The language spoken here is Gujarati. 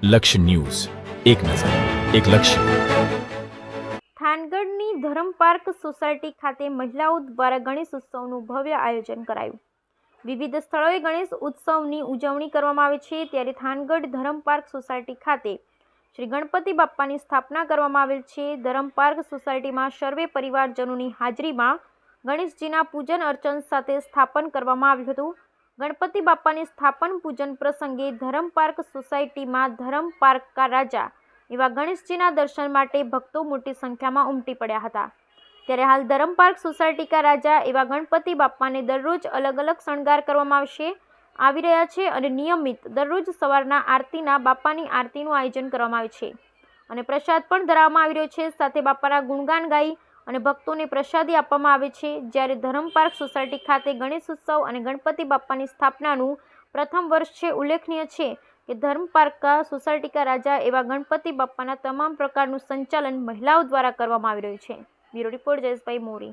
લક્ષ્ય ન્યૂઝ, એક નજર, એક લક્ષ્ય. થાનગઢની ધરમ પાર્ક સોસાયટી ખાતે મહિલાઓ દ્વારા ગણેશ ઉત્સવનું ભવ્ય આયોજન કરાયું. વિવિધ સ્થળોએ ગણેશ ઉત્સવની ઉજવણી કરવામાં આવે છે, ત્યારે થાનગઢ ધરમ પાર્ક સોસાયટી ખાતે શ્રી ગણપતિ બાપ્પાની સ્થાપના કરવામાં આવેલ છે. ધરમ પાર્ક સોસાયટીમાં સર્વે પરિવારજનોની હાજરીમાં ગણેશજીના પૂજન અર્ચન સાથે સ્થાપન કરવામાં આવ્યું હતું. ગણપતિ બાપ્પાની સ્થાપન પૂજન પ્રસંગે ધરમ પાર્ક સોસાયટીમાં ધરમ પાર્કકા રાજા એવા ગણેશજીના દર્શન માટે ભક્તો મોટી સંખ્યામાં ઉમટી પડ્યા હતા. ત્યારે હાલ ધરમ પાર્ક સોસાયટીકા રાજા એવા ગણપતિ બાપ્પાને દરરોજ અલગ અલગ શણગાર કરવામાં આવી રહ્યા છે અને નિયમિત દરરોજ સવારના આરતીના બાપ્પાની આરતીનું આયોજન કરવામાં આવે છે અને પ્રસાદ પણ ધરાવવામાં આવી રહ્યો છે. સાથે બાપ્પાના ગુણગાન ગાઈ અને ભક્તોને પ્રસાદી આપવામાં આવે છે. જ્યારે ધરમ પાર્ક સોસાયટી ખાતે ગણેશ ઉત્સવ અને ગણપતિ બાપ્પાની સ્થાપનાનું પ્રથમ વર્ષ છે. ઉલ્લેખનીય છે કે ધર્મ પાર્કકા સોસાયટીકા રાજા એવા ગણપતિ બાપ્પાના તમામ પ્રકારનું સંચાલન મહિલાઓ દ્વારા કરવામાં આવી રહ્યું છે. બ્યુરો રિપોર્ટ જયેશભાઈ મોરી.